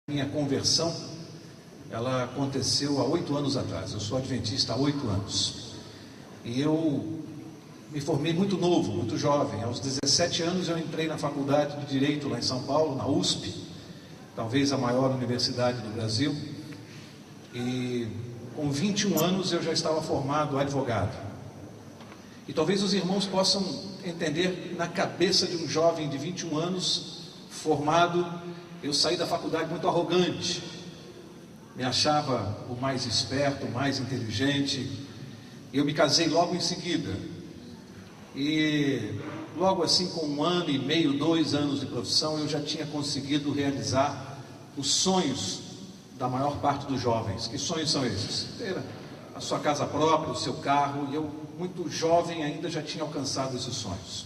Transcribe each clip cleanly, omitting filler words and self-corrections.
Minha conversão, ela aconteceu há 8 anos atrás. Eu sou adventista há 8 anos. E eu me formei muito novo, muito jovem. Aos 17 anos eu entrei na faculdade de Direito lá em São Paulo, na USP, talvez a maior universidade do Brasil. E com 21 anos eu já estava formado advogado. E talvez os irmãos possam entender, na cabeça de um jovem de 21 anos, formado, eu saí da faculdade muito arrogante, me achava o mais esperto, o mais inteligente. Eu me casei logo em seguida, e logo assim, com 1 ano e meio, 2 anos de profissão, eu já tinha conseguido realizar os sonhos da maior parte dos jovens. Que sonhos são esses? Ter a sua casa própria, o seu carro. E eu, muito jovem ainda, já tinha alcançado esses sonhos.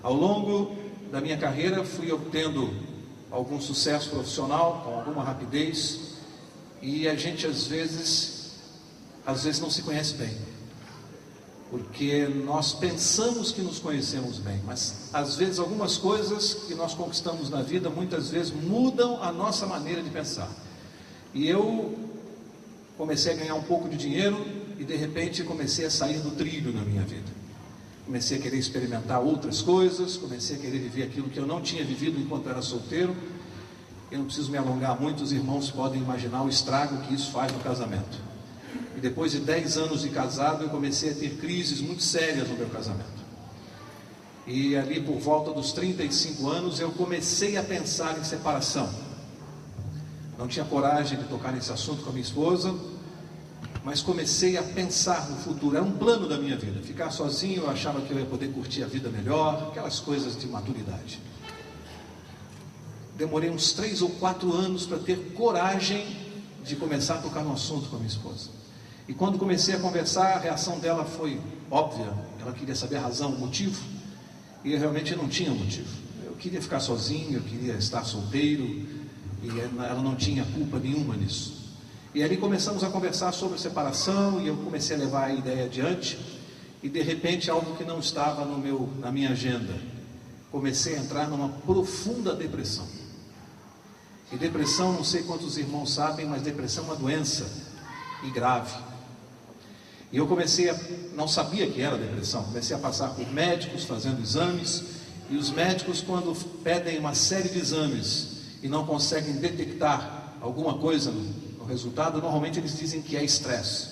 Ao longo da minha carreira, fui obtendo algum sucesso profissional, com alguma rapidez, e a gente às vezes não se conhece bem, porque nós pensamos que nos conhecemos bem, mas às vezes algumas coisas que nós conquistamos na vida, muitas vezes mudam a nossa maneira de pensar. E eu comecei a ganhar um pouco de dinheiro, e de repente comecei a sair do trilho na minha vida. Comecei a querer experimentar outras coisas, comecei a querer viver aquilo que eu não tinha vivido enquanto era solteiro. Eu não preciso me alongar muito, os irmãos podem imaginar o estrago que isso faz no casamento. E depois de 10 anos de casado, eu comecei a ter crises muito sérias no meu casamento. E ali por volta dos 35 anos, eu comecei a pensar em separação. Não tinha coragem de tocar nesse assunto com a minha esposa, mas comecei a pensar no futuro. Era um plano da minha vida, ficar sozinho. Eu achava que eu ia poder curtir a vida melhor, aquelas coisas de maturidade. Demorei uns 3 ou 4 anos para ter coragem de começar a tocar no assunto com a minha esposa. E quando comecei a conversar, a reação dela foi óbvia. Ela queria saber a razão, o motivo, e eu realmente não tinha motivo. Eu queria ficar sozinho, eu queria estar solteiro, e ela não tinha culpa nenhuma nisso. E ali começamos a conversar sobre separação, e eu comecei a levar a ideia adiante, e de repente algo que não estava na minha agenda, comecei a entrar numa profunda depressão. E depressão, não sei quantos irmãos sabem, mas depressão é uma doença, e grave. E eu não sabia que era depressão, comecei a passar por médicos fazendo exames, e os médicos, quando pedem uma série de exames e não conseguem detectar alguma coisa no resultado, normalmente eles dizem que é estresse.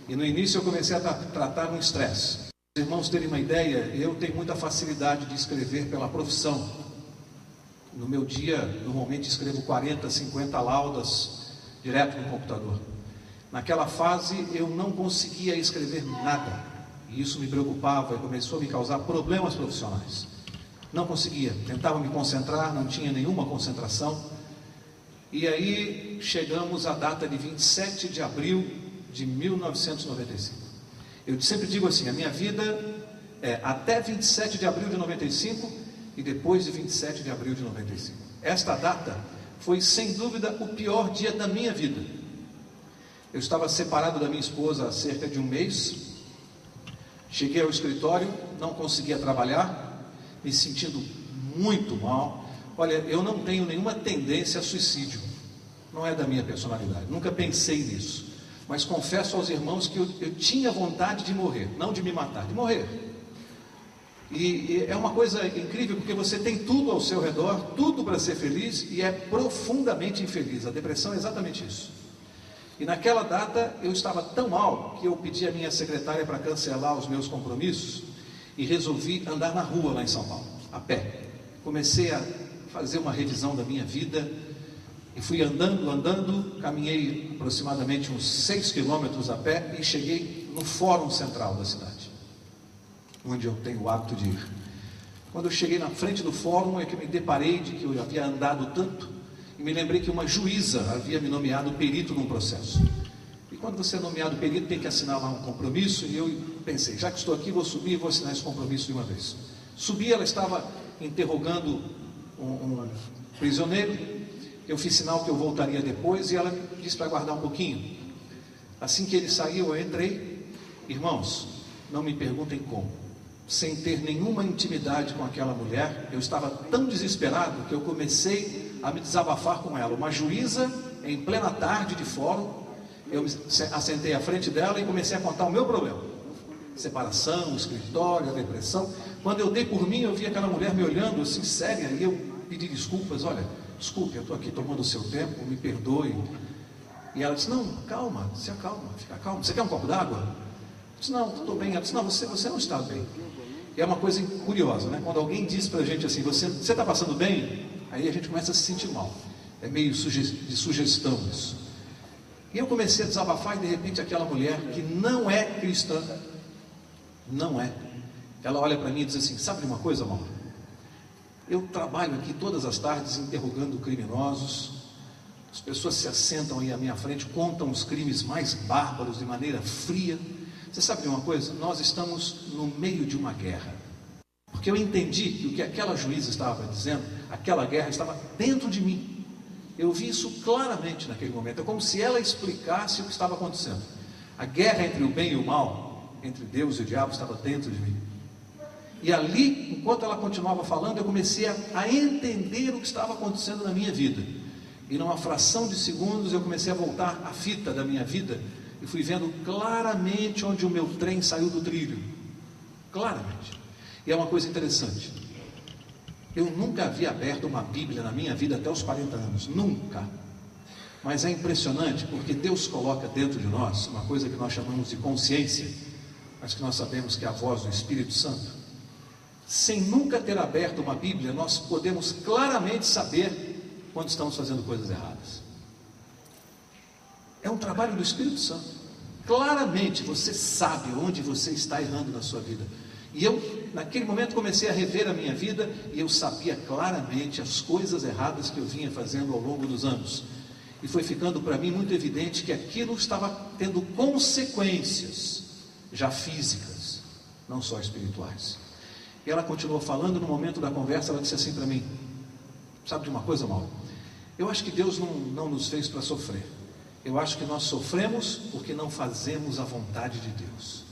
E no início eu comecei a tratar um estresse. Os irmãos terem uma ideia, eu tenho muita facilidade de escrever pela profissão. No meu dia, normalmente escrevo 40, 50 laudas direto no computador. Naquela fase eu não conseguia escrever nada, e isso me preocupava e começou a me causar problemas profissionais. Não conseguia, tentava me concentrar, não tinha nenhuma concentração. E aí chegamos à data de 27 de abril de 1995. Eu sempre digo assim, a minha vida é até 27 de abril de 95 e depois de 27 de abril de 95. Esta data foi sem dúvida o pior dia da minha vida. Eu estava separado da minha esposa há cerca de 1 mês. Cheguei ao escritório, não conseguia trabalhar, me sentindo muito mal. Olha, eu não tenho nenhuma tendência a suicídio, não é da minha personalidade, nunca pensei nisso, mas confesso aos irmãos que eu tinha vontade de morrer, não de me matar, de morrer. E é uma coisa incrível, porque você tem tudo ao seu redor, tudo para ser feliz, e é profundamente infeliz. A depressão é exatamente isso. E naquela data eu estava tão mal que eu pedi à minha secretária para cancelar os meus compromissos e resolvi andar na rua lá em São Paulo, a pé. Comecei a fazer uma revisão da minha vida e fui andando, caminhei aproximadamente uns 6 quilômetros a pé e cheguei no Fórum Central da cidade, onde eu tenho o hábito de ir. Quando eu cheguei na frente do fórum é que eu me deparei de que eu havia andado tanto e me lembrei que uma juíza havia me nomeado perito num processo. E quando você é nomeado perito tem que assinar lá um compromisso, e eu pensei, já que estou aqui, vou subir e vou assinar esse compromisso de uma vez. Subi, ela estava interrogando um prisioneiro. Eu fiz sinal que eu voltaria depois e ela me disse para aguardar um pouquinho. Assim que ele saiu, eu entrei. Irmãos, não me perguntem como, sem ter nenhuma intimidade com aquela mulher, eu estava tão desesperado que eu comecei a me desabafar com ela. Uma juíza, em plena tarde de fórum, eu me assentei à frente dela e comecei a contar o meu problema. Separação, escritório, a depressão. Quando eu dei por mim, eu vi aquela mulher me olhando assim, séria, e eu pedi desculpas. Olha, desculpe, eu estou aqui tomando o seu tempo, me perdoe. E ela disse, não, calma, se acalma, fica calma. Você quer um copo d'água? Eu disse, não, estou bem. Ela disse, não, você não está bem. E é uma coisa curiosa, né? Quando alguém diz para a gente assim, você está passando bem? Aí a gente começa a se sentir mal. É meio de sugestão isso. E eu comecei a desabafar e de repente aquela mulher que não é cristã, não é. Ela olha para mim e diz assim, sabe de uma coisa, Mauro? Eu trabalho aqui todas as tardes interrogando criminosos. As pessoas se assentam aí à minha frente, contam os crimes mais bárbaros de maneira fria. Você sabe de uma coisa? Nós estamos no meio de uma guerra. Porque eu entendi que o que aquela juíza estava dizendo, aquela guerra estava dentro de mim. Eu vi isso claramente naquele momento. É como se ela explicasse o que estava acontecendo. A guerra entre o bem e o mal, entre Deus e o diabo, estava dentro de mim. E ali, enquanto ela continuava falando, eu comecei a entender o que estava acontecendo na minha vida. E numa fração de segundos eu comecei a voltar à fita da minha vida e fui vendo claramente onde o meu trem saiu do trilho. Claramente. E é uma coisa interessante. Eu nunca havia aberto uma Bíblia na minha vida até os 40 anos. Nunca. Mas é impressionante porque Deus coloca dentro de nós uma coisa que nós chamamos de consciência, mas que nós sabemos que é a voz do Espírito Santo. Sem nunca ter aberto uma Bíblia, nós podemos claramente saber quando estamos fazendo coisas erradas. É um trabalho do Espírito Santo. Claramente você sabe onde você está errando na sua vida. E eu, naquele momento, comecei a rever a minha vida e eu sabia claramente as coisas erradas que eu vinha fazendo ao longo dos anos. E foi ficando para mim muito evidente que aquilo estava tendo consequências, já físicas, não só espirituais. E ela continuou falando. No momento da conversa, ela disse assim para mim, sabe de uma coisa, Mauro? Eu acho que Deus não nos fez para sofrer. Eu acho que nós sofremos porque não fazemos a vontade de Deus.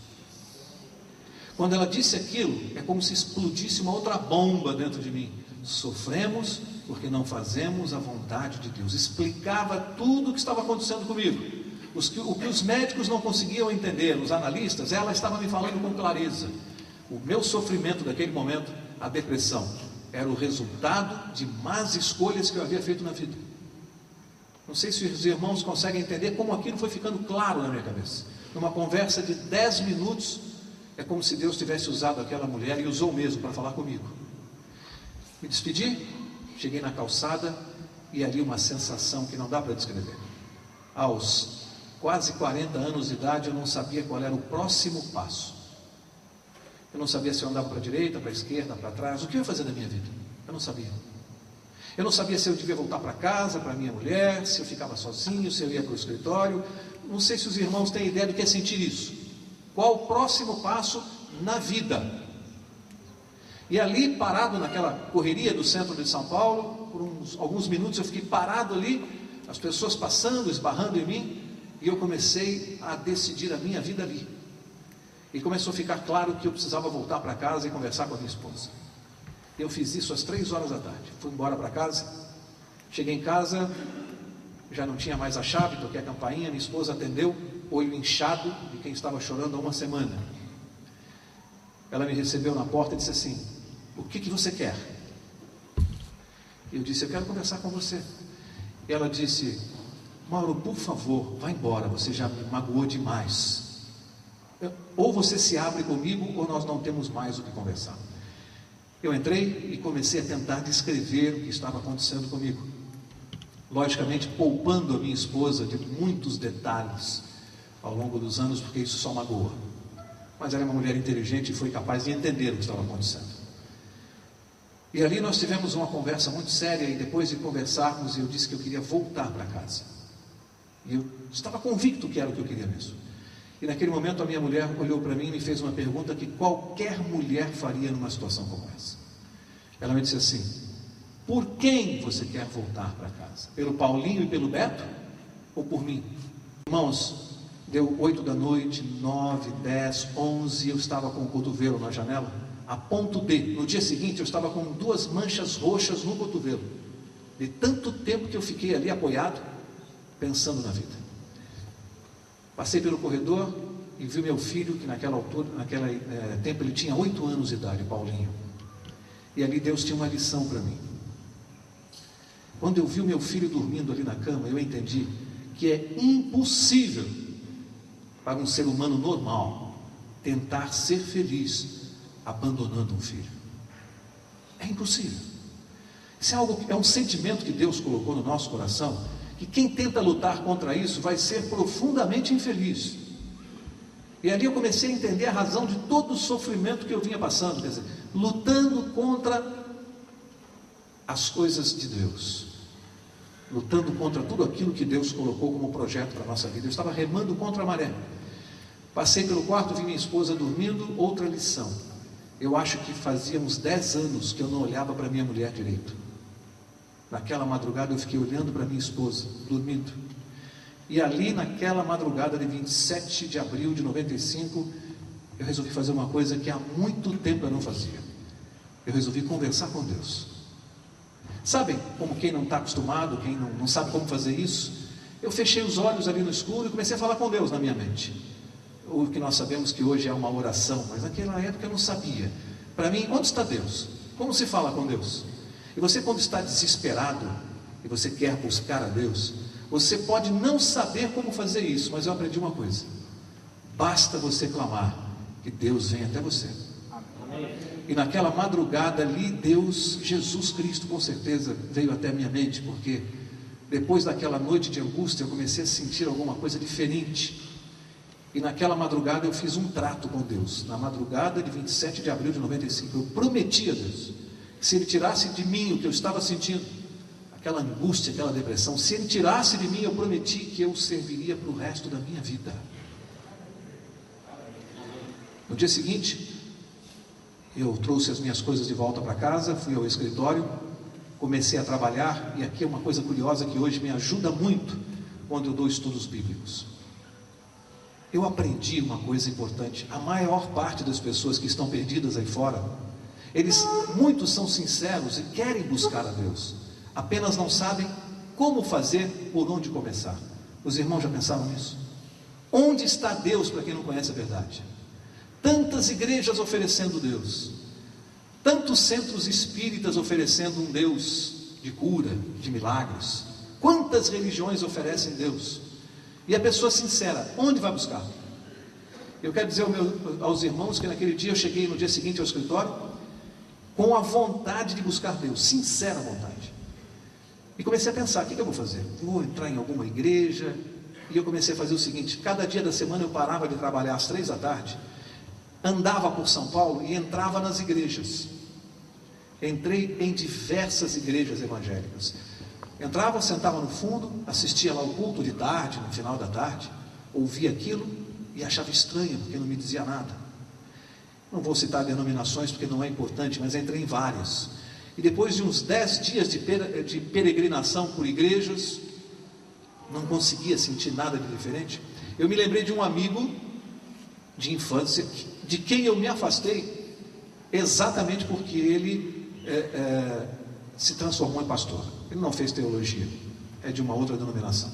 Quando ela disse aquilo, é como se explodisse uma outra bomba dentro de mim. Sofremos porque não fazemos a vontade de Deus. Explicava tudo o que estava acontecendo comigo. O que os médicos não conseguiam entender, os analistas, ela estava me falando com clareza. O meu sofrimento daquele momento, a depressão, era o resultado de más escolhas que eu havia feito na vida. Não sei se os irmãos conseguem entender como aquilo foi ficando claro na minha cabeça. Numa conversa de 10 minutos, é como se Deus tivesse usado aquela mulher e usou mesmo para falar comigo. Me despedi, cheguei na calçada e ali uma sensação que não dá para descrever. Aos quase 40 anos de idade, eu não sabia qual era o próximo passo. Eu não sabia se eu andava para a direita, para a esquerda, para trás. O que eu ia fazer da minha vida? Eu não sabia. Eu não sabia se eu devia voltar para casa, para minha mulher, se eu ficava sozinho, se eu ia para o escritório. Não sei se os irmãos têm ideia do que é sentir isso. Qual o próximo passo na vida? E ali, parado naquela correria do centro de São Paulo, por alguns minutos eu fiquei parado ali, as pessoas passando, esbarrando em mim, e eu comecei a decidir a minha vida ali. E começou a ficar claro que eu precisava voltar para casa e conversar com a minha esposa. Eu fiz isso às 3 horas da tarde. Fui embora para casa. Cheguei em casa, já não tinha mais a chave, toquei a campainha, minha esposa atendeu, olho inchado de quem estava chorando há uma semana. Ela me recebeu na porta e disse assim, o que você quer? Eu disse, eu quero conversar com você. E ela disse, Mauro, por favor, vá embora, você já me magoou demais. Ou você se abre comigo, ou nós não temos mais o que conversar. Eu entrei e comecei a tentar descrever o que estava acontecendo comigo. Logicamente, poupando a minha esposa de muitos detalhes ao longo dos anos, porque isso só magoa. Mas ela é uma mulher inteligente e foi capaz de entender o que estava acontecendo. E ali nós tivemos uma conversa muito séria, e depois de conversarmos, eu disse que eu queria voltar para casa. E eu estava convicto que era o que eu queria mesmo. E naquele momento a minha mulher olhou para mim e me fez uma pergunta que qualquer mulher faria numa situação como essa. Ela me disse assim, por quem você quer voltar para casa? Pelo Paulinho e pelo Beto? Ou por mim? Irmãos, deu 8 da noite, 9, 10, 11, eu estava com o cotovelo na janela, a ponto de, no dia seguinte eu estava com 2 manchas roxas no cotovelo. de tanto tempo que eu fiquei ali apoiado, pensando na vida. Passei pelo corredor e vi meu filho, que naquela altura, tempo ele tinha 8 anos de idade, Paulinho. E ali Deus tinha uma lição para mim. Quando eu vi o meu filho dormindo ali na cama, eu entendi que é impossível para um ser humano normal tentar ser feliz abandonando um filho. É impossível. Isso é um sentimento que Deus colocou no nosso coração, que quem tenta lutar contra isso vai ser profundamente infeliz. E ali eu comecei a entender a razão de todo o sofrimento que eu vinha passando, quer dizer, lutando contra as coisas de Deus, lutando contra tudo aquilo que Deus colocou como projeto para a nossa vida. Eu estava remando contra a maré. Passei pelo quarto, vi minha esposa dormindo. Outra lição: eu acho que fazia uns 10 anos que eu não olhava para minha mulher direito. Naquela madrugada eu fiquei olhando para minha esposa, dormindo. E ali naquela madrugada de 27 de abril de 95, eu resolvi fazer uma coisa que há muito tempo eu não fazia. Eu resolvi conversar com Deus. Sabem como quem não está acostumado, quem não sabe como fazer isso? Eu fechei os olhos ali no escuro e comecei a falar com Deus na minha mente. O que nós sabemos que hoje é uma oração, mas naquela época eu não sabia. Para mim, onde está Deus? Como se fala com Deus? E você, quando está desesperado e você quer buscar a Deus, você pode não saber como fazer isso, mas eu aprendi uma coisa: basta você clamar que Deus vem até você. E naquela madrugada ali, Deus, Jesus Cristo, com certeza veio até a minha mente, porque depois daquela noite de angústia eu comecei a sentir alguma coisa diferente. E naquela madrugada eu fiz um trato com Deus. Na madrugada de 27 de abril de 95, eu prometi a Deus que se Ele tirasse de mim o que eu estava sentindo, aquela angústia, aquela depressão, se Ele tirasse de mim, eu prometi que eu o serviria para o resto da minha vida. No dia seguinte, eu trouxe as minhas coisas de volta para casa, fui ao escritório, comecei a trabalhar, e aqui é uma coisa curiosa que hoje me ajuda muito quando eu dou estudos bíblicos. Eu aprendi uma coisa importante: a maior parte das pessoas que estão perdidas aí fora, muitos são sinceros e querem buscar a Deus, apenas não sabem como fazer, por onde começar. Os irmãos já pensaram nisso? Onde está Deus para quem não conhece a verdade? Tantas igrejas oferecendo Deus, tantos centros espíritas oferecendo um Deus de cura, de milagres. Quantas religiões oferecem Deus? E a pessoa sincera, onde vai buscar? Eu quero dizer aos irmãos que naquele dia eu cheguei no dia seguinte ao escritório com a vontade de buscar Deus, sincera vontade. E comecei a pensar: o que eu vou fazer? Vou entrar em alguma igreja? E eu comecei a fazer o seguinte: cada dia da semana eu parava de trabalhar às 3 da tarde, andava por São Paulo e entrava nas igrejas. Entrei em diversas igrejas evangélicas. Entrava, sentava no fundo, assistia lá o culto de tarde, no final da tarde, ouvia aquilo e achava estranho, porque não me dizia nada. Não vou citar denominações porque não é importante, mas entrei em várias. E depois de uns 10 dias de peregrinação por igrejas, não conseguia sentir nada de diferente. Eu me lembrei de um amigo de infância, de quem eu me afastei, exatamente porque ele se transformou em pastor. Ele não fez teologia, é de uma outra denominação.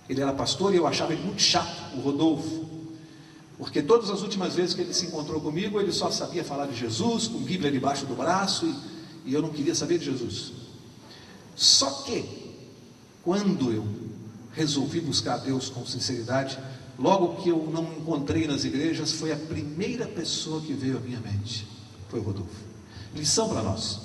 Ele era pastor e eu achava ele muito chato, o Rodolfo, porque todas as últimas vezes que ele se encontrou comigo, ele só sabia falar de Jesus, com Bíblia debaixo do braço, e eu não queria saber de Jesus. Só que, quando eu resolvi buscar a Deus com sinceridade, logo que eu não encontrei nas igrejas, foi a primeira pessoa que veio à minha mente, foi o Rodolfo. Lição para nós: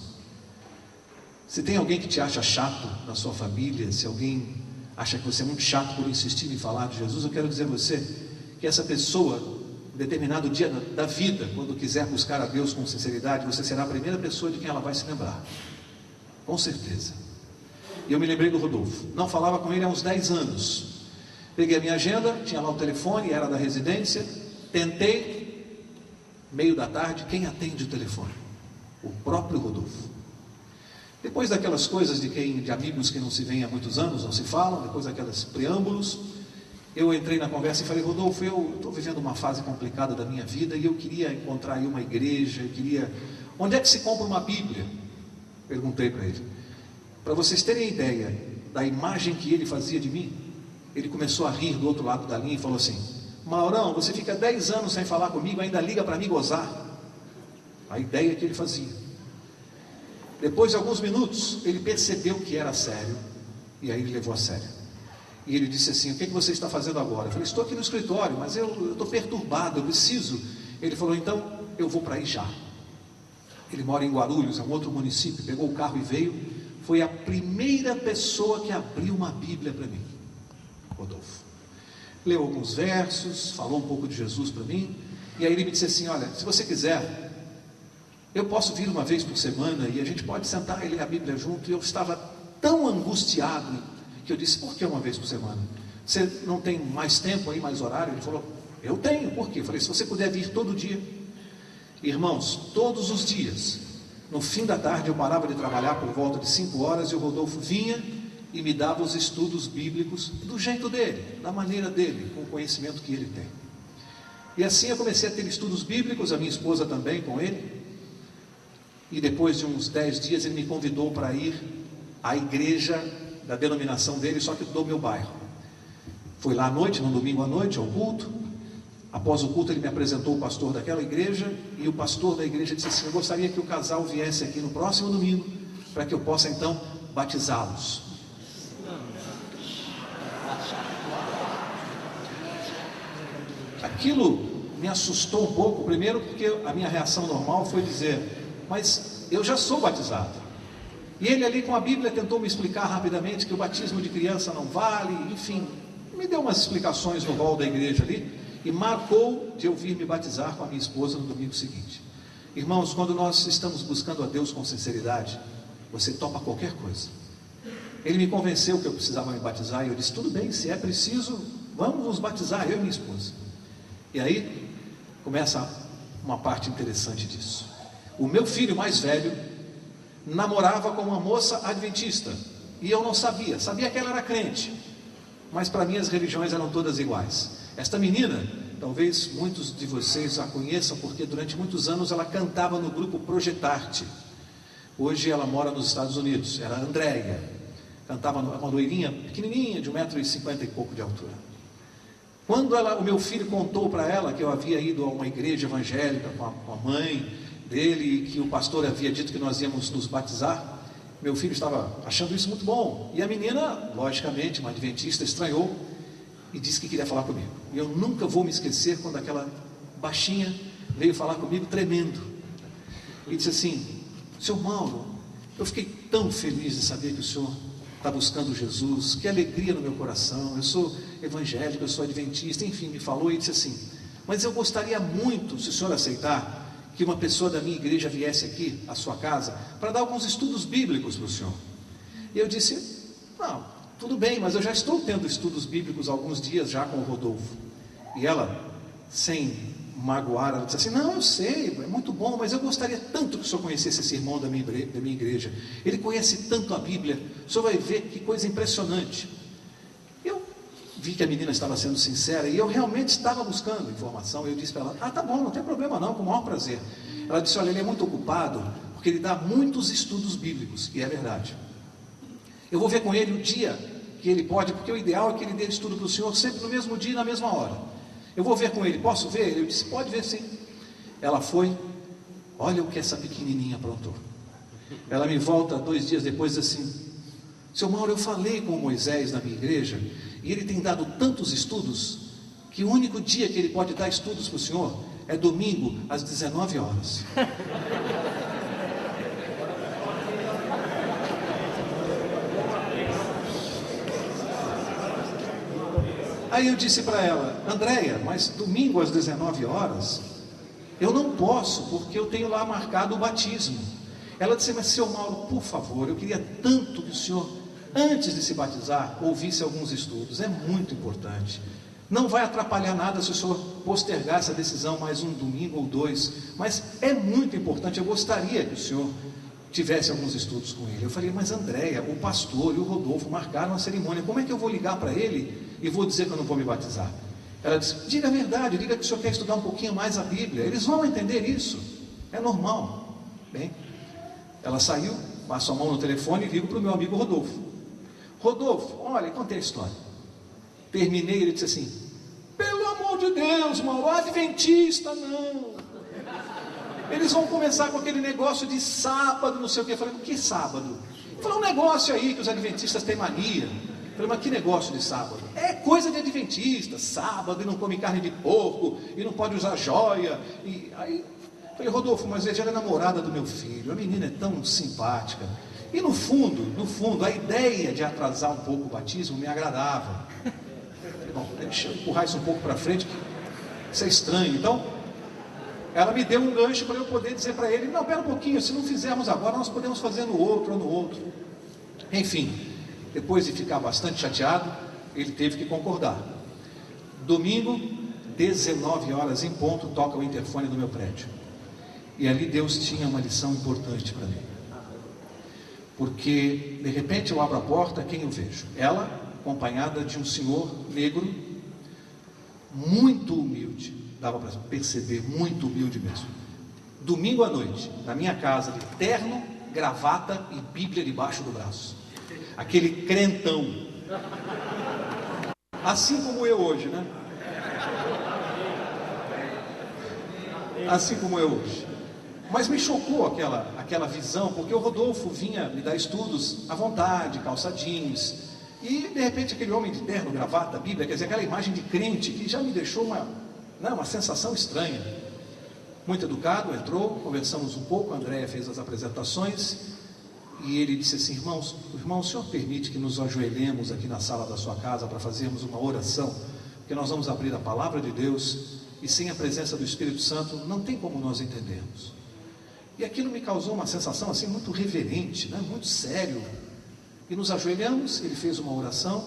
se tem alguém que te acha chato na sua família, se alguém acha que você é muito chato por insistir em falar de Jesus, eu quero dizer a você que essa pessoa, em determinado dia da vida, quando quiser buscar a Deus com sinceridade, você será a primeira pessoa de quem ela vai se lembrar, com certeza. E eu me lembrei do Rodolfo. Não falava com ele há uns 10 anos. Peguei a minha agenda, tinha lá o telefone, era da residência, tentei, meio da tarde, quem atende o telefone? O próprio Rodolfo. Depois daquelas coisas de amigos que não se veem há muitos anos, não se falam, depois daqueles preâmbulos, eu entrei na conversa e falei: Rodolfo, eu estou vivendo uma fase complicada da minha vida e eu queria encontrar aí uma igreja, onde é que se compra uma Bíblia? Perguntei para ele. Para vocês terem ideia da imagem que ele fazia de mim, ele começou a rir do outro lado da linha e falou assim: Maurão, você fica 10 anos sem falar comigo, ainda liga para me gozar. A ideia que ele fazia. Depois de alguns minutos, ele percebeu que era sério, e aí ele levou a sério. E ele disse assim: o que você está fazendo agora? Eu falei: estou aqui no escritório, mas eu estou perturbado, eu preciso. Ele falou: então eu vou para aí já. Ele mora em Guarulhos, é um outro município, pegou o carro e veio. Foi a primeira pessoa que abriu uma Bíblia para mim, Rodolfo. Leu alguns versos, falou um pouco de Jesus para mim, e aí ele me disse assim: olha, se você quiser, eu posso vir uma vez por semana e a gente pode sentar e ler a Bíblia junto. E eu estava tão angustiado que eu disse: por que uma vez por semana? Você não tem mais tempo aí, mais horário? Ele falou: eu tenho. Por quê? Eu falei: se você puder vir todo dia. Irmãos, todos os dias, no fim da tarde eu parava de trabalhar por volta de 5 horas e o Rodolfo vinha e me dava os estudos bíblicos do jeito dele, da maneira dele, com o conhecimento que ele tem. E assim eu comecei a ter estudos bíblicos, a minha esposa também com ele. E depois de uns 10 dias ele me convidou para ir à igreja da denominação dele, só que do meu bairro. Fui lá à noite, no domingo à noite, ao culto. Após o culto ele me apresentou o pastor daquela igreja, e o pastor da igreja disse assim: eu gostaria que o casal viesse aqui no próximo domingo, para que eu possa então batizá-los. Aquilo me assustou um pouco, primeiro porque a minha reação normal foi dizer: mas eu já sou batizado. E ele ali com a Bíblia tentou me explicar rapidamente que o batismo de criança não vale, enfim, me deu umas explicações no hall da igreja ali, e marcou de eu vir me batizar com a minha esposa no domingo seguinte. Irmãos, quando nós estamos buscando a Deus com sinceridade, você topa qualquer coisa. Ele me convenceu que eu precisava me batizar, e eu disse: tudo bem, se é preciso, vamos nos batizar, eu e minha esposa. E aí começa uma parte interessante disso. O meu filho mais velho namorava com uma moça adventista, e eu não sabia que ela era crente, mas para mim as religiões eram todas iguais. Esta menina, talvez muitos de vocês a conheçam, porque durante muitos anos ela cantava no grupo Projetarte. Hoje ela mora nos Estados Unidos, era a Andréia, cantava uma loirinha pequenininha, de 1,50 m e pouco de altura. Quando o meu filho contou para ela que eu havia ido a uma igreja evangélica com a mãe dele, e que o pastor havia dito que nós íamos nos batizar, meu filho estava achando isso muito bom. E a menina, logicamente, uma adventista, estranhou e disse que queria falar comigo. E eu nunca vou me esquecer quando aquela baixinha veio falar comigo tremendo e disse assim: seu Mauro, eu fiquei tão feliz de saber que o senhor está buscando Jesus, que alegria no meu coração, eu sou evangélico, eu sou adventista, enfim, me falou e disse assim: mas eu gostaria muito, se o senhor aceitar, que uma pessoa da minha igreja viesse aqui à sua casa para dar alguns estudos bíblicos para o senhor. E eu disse: não, tudo bem, mas eu já estou tendo estudos bíblicos há alguns dias já com o Rodolfo. E ela, sem magoar, ela disse assim: não, eu sei, é muito bom, mas eu gostaria tanto que o senhor conhecesse esse irmão da minha igreja. Ele conhece tanto a Bíblia, o senhor vai ver que coisa impressionante. Eu vi que a menina estava sendo sincera, e eu realmente estava buscando informação. Eu disse para ela: ah, tá bom, não tem problema não, com o maior prazer. Ela disse: olha, ele é muito ocupado, porque ele dá muitos estudos bíblicos, e é verdade. Eu vou ver com ele o dia que ele pode, porque o ideal é que ele dê estudo para o senhor sempre no mesmo dia e na mesma hora. Eu vou ver com ele, posso ver? Eu disse: pode ver sim. Ela foi, olha o que essa pequenininha aprontou. Ela me volta 2 dias depois e diz assim: seu Mauro, eu falei com o Moisés na minha igreja, e ele tem dado tantos estudos, que o único dia que ele pode dar estudos para o senhor é domingo, às 19 horas. Aí eu disse para ela: Andréia, mas domingo às 19 horas, eu não posso, porque eu tenho lá marcado o batismo. Ela disse: mas seu Mauro, por favor, eu queria tanto que o senhor, antes de se batizar, ouvisse alguns estudos, é muito importante. Não vai atrapalhar nada se o senhor postergar essa decisão mais um domingo ou 2, mas é muito importante, eu gostaria que o senhor tivesse alguns estudos com ele. Eu falei: mas Andréia, o pastor e o Rodolfo marcaram a cerimônia, como é que eu vou ligar para ele e vou dizer que eu não vou me batizar? Ela disse: diga a verdade, diga que o senhor quer estudar um pouquinho mais a Bíblia, eles vão entender isso, é normal. Bem, ela saiu, passo a mão no telefone e ligo para o meu amigo Rodolfo. Rodolfo, olha, contei a história. Terminei, ele disse assim: pelo amor de Deus, Mauro, adventista não. Eles vão começar com aquele negócio de sábado, não sei o que. Eu falei: o que sábado? Ele falou: um negócio aí que os adventistas têm mania. Eu falei: mas que negócio de sábado? É coisa de adventista, sábado, e não come carne de porco, e não pode usar joia. E aí, eu falei: Rodolfo, mas ele já é namorada do meu filho, a menina é tão simpática. E no fundo, a ideia de atrasar um pouco o batismo me agradava. Falei: bom, deixa eu empurrar isso um pouco para frente, que isso é estranho. Então, ela me deu um gancho para eu poder dizer para ele: não, pera um pouquinho, se não fizermos agora, nós podemos fazer no outro ou no outro. Enfim, depois de ficar bastante chateado, ele teve que concordar. Domingo, 19 horas em ponto, toca o interfone do meu prédio. E ali Deus tinha uma lição importante para mim. Porque, de repente, eu abro a porta, quem eu vejo? Ela, acompanhada de um senhor negro, muito humilde, dava para perceber, muito humilde mesmo. Domingo à noite, na minha casa, de terno, gravata e Bíblia debaixo do braço. Aquele crentão. Assim como eu hoje, né? Assim como eu hoje. Mas me chocou aquela visão, porque o Rodolfo vinha me dar estudos à vontade, calça jeans, e de repente aquele homem de terno, gravata, Bíblia, quer dizer, aquela imagem de crente que já me deixou uma sensação estranha. Muito educado, entrou, conversamos um pouco, a Andréia fez as apresentações, e ele disse assim: irmão, o senhor permite que nos ajoelhemos aqui na sala da sua casa para fazermos uma oração? Porque nós vamos abrir a palavra de Deus, e sem a presença do Espírito Santo, não tem como nós entendermos. E aquilo me causou uma sensação assim muito reverente, né? Muito sério. E nos ajoelhamos, ele fez uma oração,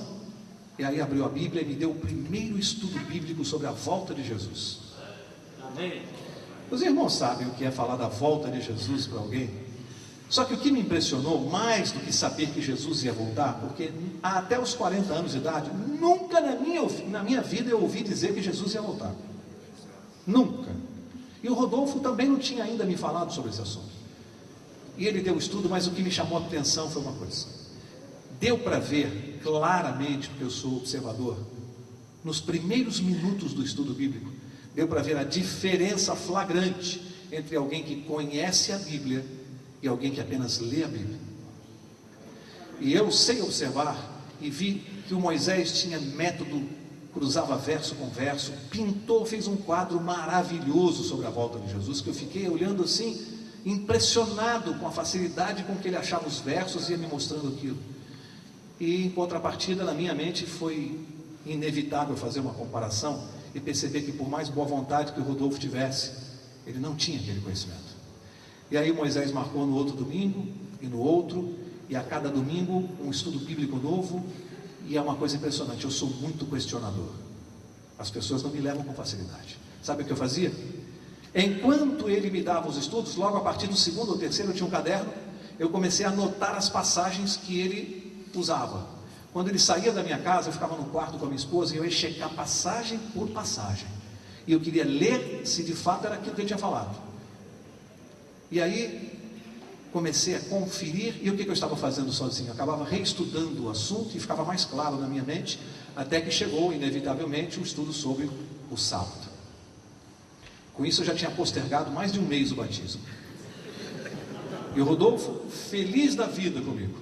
e aí abriu a Bíblia e me deu o primeiro estudo bíblico sobre a volta de Jesus. Amém. Os irmãos sabem o que é falar da volta de Jesus para alguém? Só que o que me impressionou, mais do que saber que Jesus ia voltar, porque até os 40 anos de idade, nunca na minha vida eu ouvi dizer que Jesus ia voltar. Nunca. E o Rodolfo também não tinha ainda me falado sobre esse assunto. E ele deu o estudo, mas o que me chamou a atenção foi uma coisa. Deu para ver claramente, porque eu sou observador, nos primeiros minutos do estudo bíblico, deu para ver a diferença flagrante entre alguém que conhece a Bíblia e alguém que apenas lê a Bíblia. E eu sei observar e vi que o Moisés tinha método, cruzava verso com verso, pintou, fez um quadro maravilhoso sobre a volta de Jesus, que eu fiquei olhando assim, impressionado com a facilidade com que ele achava os versos e ia me mostrando aquilo. E em contrapartida, na minha mente, foi inevitável fazer uma comparação e perceber que, por mais boa vontade que o Rodolfo tivesse, ele não tinha aquele conhecimento. E aí Moisés marcou no outro domingo e no outro, e a cada domingo um estudo bíblico novo. E é uma coisa impressionante, eu sou muito questionador. As pessoas não me levam com facilidade. Sabe o que eu fazia? Enquanto ele me dava os estudos, logo a partir do segundo ou terceiro eu tinha um caderno, eu comecei a anotar as passagens que ele usava. Quando ele saía da minha casa, eu ficava no quarto com a minha esposa e eu ia checar passagem por passagem. E eu queria ler se de fato era aquilo que ele tinha falado. E aí comecei a conferir, e o que eu estava fazendo sozinho? Eu acabava reestudando o assunto e ficava mais claro na minha mente, até que chegou, inevitavelmente, o estudo sobre o sábado. Com isso eu já tinha postergado mais de um mês o batismo. E o Rodolfo, feliz da vida comigo.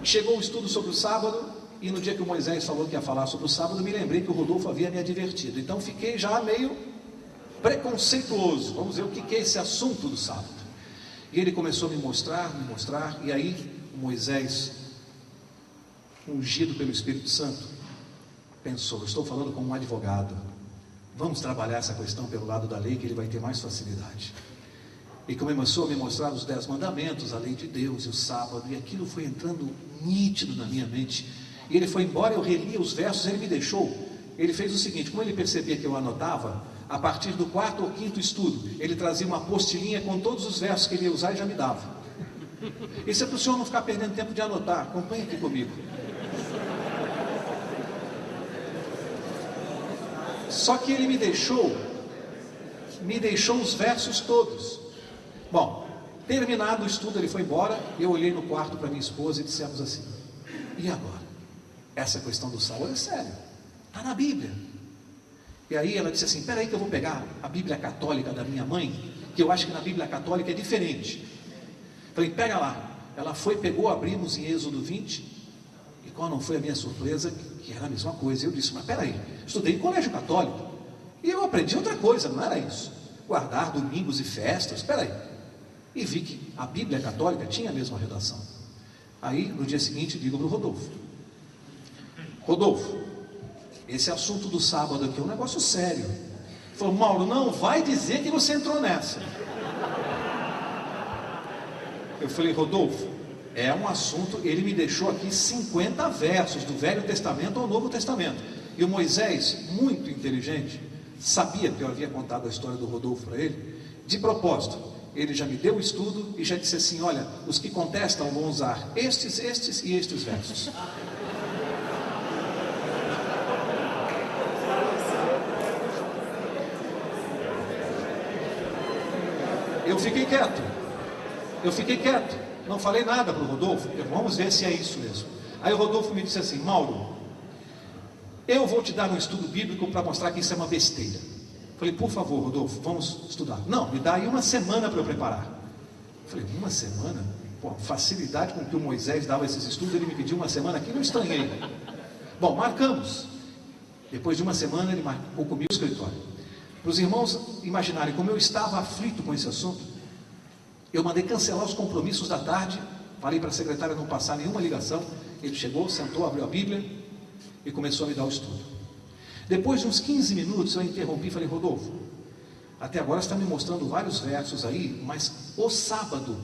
Chegou o estudo sobre o sábado, e no dia que o Moisés falou que ia falar sobre o sábado, me lembrei que o Rodolfo havia me advertido. Então fiquei já meio preconceituoso. Vamos ver o que é esse assunto do sábado. E ele começou a me mostrar, e aí Moisés, ungido pelo Espírito Santo, pensou: eu estou falando como um advogado, vamos trabalhar essa questão pelo lado da lei, que ele vai ter mais facilidade. E começou a me mostrar os 10 mandamentos, a lei de Deus e o sábado, e aquilo foi entrando nítido na minha mente. E ele foi embora, eu relia os versos, ele me deixou. Ele fez o seguinte: como ele percebia que eu anotava, a partir do 4º ou 5º estudo, ele trazia uma apostilinha com todos os versos que ele ia usar e já me dava. Isso é para o senhor não ficar perdendo tempo de anotar, acompanhe aqui comigo. Só que ele me deixou os versos todos. Bom, Terminado o estudo, ele foi embora. Eu olhei no quarto para minha esposa e dissemos assim: e agora? Essa questão do sábado é sério, está na Bíblia. E aí ela disse assim: espera aí que eu vou pegar a Bíblia católica da minha mãe, que eu acho que na Bíblia católica é diferente. Falei: pega lá. Ela foi, pegou, abrimos em Êxodo 20, e qual não foi a minha surpresa, que era a mesma coisa. Eu disse: mas peraí, estudei em colégio católico, e eu aprendi outra coisa, não era isso, guardar domingos e festas, espera aí. E vi que a Bíblia católica tinha a mesma redação. Aí, no dia seguinte, ligo para o Rodolfo: Rodolfo, esse assunto do sábado aqui é um negócio sério. Ele falou: Mauro, não vai dizer que você entrou nessa. Eu falei: Rodolfo, é um assunto, ele me deixou aqui 50 versos do Velho Testamento ao Novo Testamento. E o Moisés, muito inteligente, sabia que eu havia contado a história do Rodolfo para ele. De propósito, ele já me deu o estudo e já disse assim: olha, os que contestam vão usar estes e estes versos. Eu fiquei quieto, não falei nada para o Rodolfo. Vamos ver se é isso mesmo. Aí o Rodolfo me disse assim: Mauro, eu vou te dar um estudo bíblico para mostrar que isso é uma besteira. Falei: por favor, Rodolfo, vamos estudar. Não, me dá aí uma semana para eu preparar. Falei: uma semana? Pô, a facilidade com que o Moisés dava esses estudos, ele me pediu uma semana aqui, não estranhei. Bom, marcamos. Depois de uma semana ele marcou comigo no escritório. Para os irmãos imaginarem como eu estava aflito com esse assunto, eu mandei cancelar os compromissos da tarde, falei para a secretária não passar nenhuma ligação. Ele chegou, sentou, abriu a Bíblia e começou a me dar o estudo. Depois de uns 15 minutos eu interrompi e falei: Rodolfo, até agora você está me mostrando vários versos aí, mas o sábado,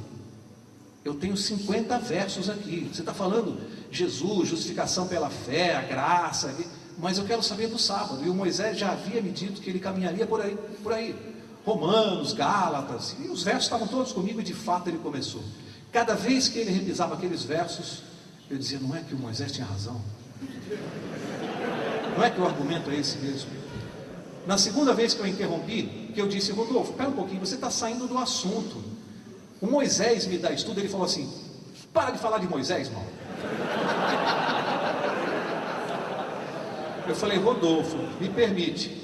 eu tenho 50 versos aqui. Você está falando Jesus, justificação pela fé, a graça, mas eu quero saber do sábado. E o Moisés já havia me dito que ele caminharia por aí. Romanos, Gálatas, e os versos estavam todos comigo, e de fato ele começou. Cada vez que ele revisava aqueles versos, eu dizia: não é que o Moisés tinha razão? Não é que o argumento é esse mesmo? Na segunda vez que eu interrompi, que eu disse: Rodolfo, espera um pouquinho, você está saindo do assunto. O Moisés me dá estudo. Ele falou assim: para de falar de Moisés, Mauro. Eu falei: Rodolfo, me permite.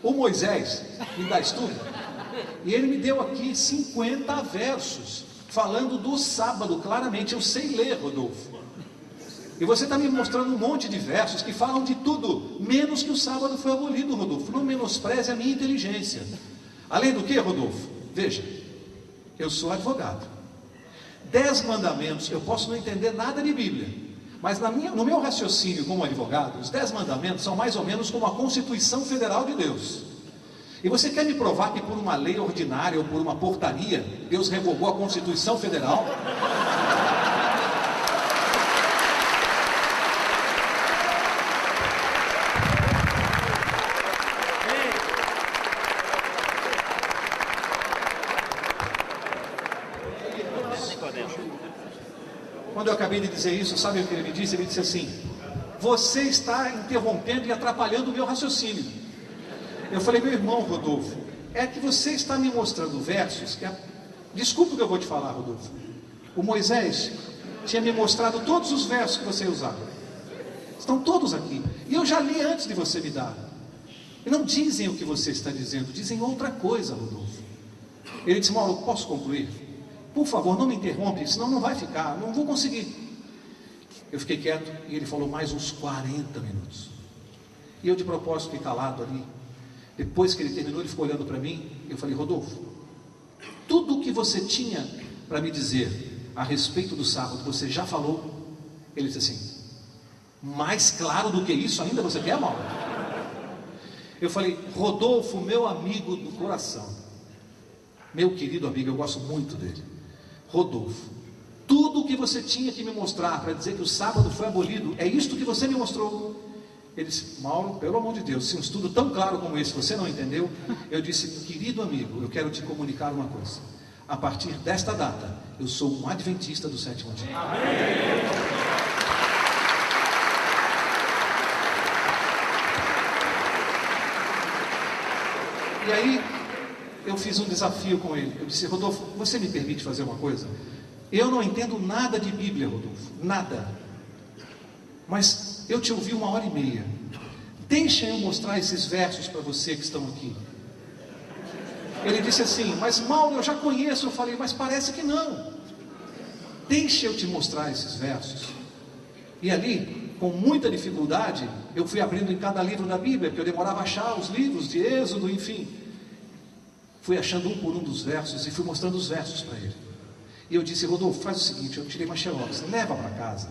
O Moisés me dá estudo, e ele me deu aqui 50 versos, falando do sábado, claramente. Eu sei ler, Rodolfo. E você está me mostrando um monte de versos que falam de tudo, menos que o sábado foi abolido, Rodolfo. Não menospreze a minha inteligência. Além do que, Rodolfo? Veja, eu sou advogado. 10 mandamentos, eu posso não entender nada de Bíblia, mas no meu raciocínio como advogado, os 10 mandamentos são mais ou menos como a Constituição Federal de Deus. E você quer me provar que por uma lei ordinária ou por uma portaria, Deus revogou a Constituição Federal? Quando eu acabei de dizer isso, sabe o que ele me disse? Ele disse assim: você está interrompendo e atrapalhando o meu raciocínio. Eu falei: meu irmão Rodolfo, é que você está me mostrando versos que... Desculpa o que eu vou te falar, Rodolfo. O Moisés tinha me mostrado todos os versos que você usava. Estão todos aqui. E eu já li antes de você me dar. E não dizem o que você está dizendo, dizem outra coisa, Rodolfo. Ele disse: Mauro, posso concluir? Por favor, não me interrompe, senão não vai ficar, não vou conseguir. Eu fiquei quieto e ele falou mais uns 40 minutos. E eu de propósito fiquei calado ali. Depois que ele terminou, ele ficou olhando para mim. Eu falei: Rodolfo, tudo o que você tinha para me dizer a respeito do sábado, você já falou? Ele disse assim: mais claro do que isso ainda você quer, Mauro? Eu falei: Rodolfo, meu amigo do coração, meu querido amigo, eu gosto muito dele. Rodolfo, tudo o que você tinha que me mostrar para dizer que o sábado foi abolido, é isto que você me mostrou. Ele disse: Mauro, pelo amor de Deus, se um estudo tão claro como esse você não entendeu. Eu disse: querido amigo, eu quero te comunicar uma coisa. A partir desta data, eu sou um adventista do sétimo dia. Amém. E aí, eu fiz um desafio com ele. Eu disse: Rodolfo, você me permite fazer uma coisa? Eu não entendo nada de Bíblia, Rodolfo, nada. Mas eu te ouvi 1h30. Deixa eu mostrar esses versos para você que estão aqui. Ele disse assim: mas Mauro, eu já conheço. Eu falei: mas parece que não. Deixa eu te mostrar esses versos. E ali, com muita dificuldade, eu fui abrindo em cada livro da Bíblia, porque eu demorava a achar os livros de Êxodo, enfim. Fui achando um por um dos versos e fui mostrando os versos para ele. E eu disse: Rodolfo, faz o seguinte, eu tirei uma xerox, leva para casa.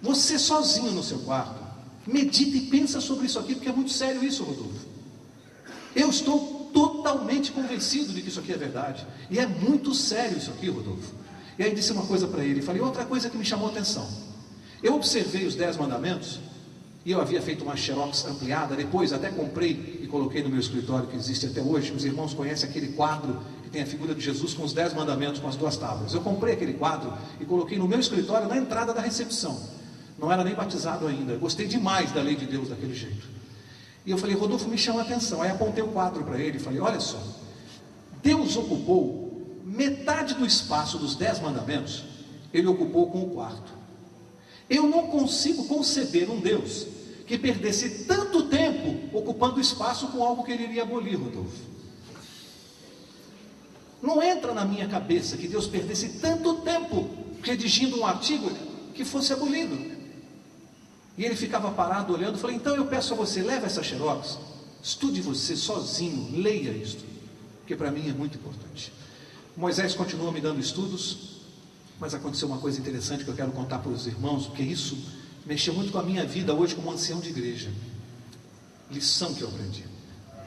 Você sozinho no seu quarto, medita e pensa sobre isso aqui, porque é muito sério isso, Rodolfo. Eu estou totalmente convencido de que isso aqui é verdade. E é muito sério isso aqui, Rodolfo. E aí disse uma coisa para ele, falei outra coisa que me chamou a atenção. Eu observei os 10 mandamentos, e eu havia feito uma xerox ampliada, depois até comprei e coloquei no meu escritório, que existe até hoje. Os irmãos conhecem aquele quadro que tem a figura de Jesus com os 10 mandamentos, com as 2 tábuas. Eu comprei aquele quadro e coloquei no meu escritório, na entrada da recepção. Não era nem batizado ainda, eu gostei demais da lei de Deus daquele jeito. E eu falei: Rodolfo, me chama a atenção. Aí apontei o quadro para ele e falei: olha só, Deus ocupou metade do espaço dos 10 mandamentos, ele ocupou com o quarto. Eu não consigo conceber um Deus que perdesse tanto tempo ocupando espaço com algo que ele iria abolir, Rodolfo. Não entra na minha cabeça que Deus perdesse tanto tempo redigindo um artigo que fosse abolido. E ele ficava parado olhando. Eu falei: então eu peço a você, leva essa xerox, estude você sozinho, leia isto, porque para mim é muito importante. Moisés continuou me dando estudos, mas aconteceu uma coisa interessante que eu quero contar para os irmãos, porque isso mexeu muito com a minha vida hoje como ancião de igreja. Lição que eu aprendi: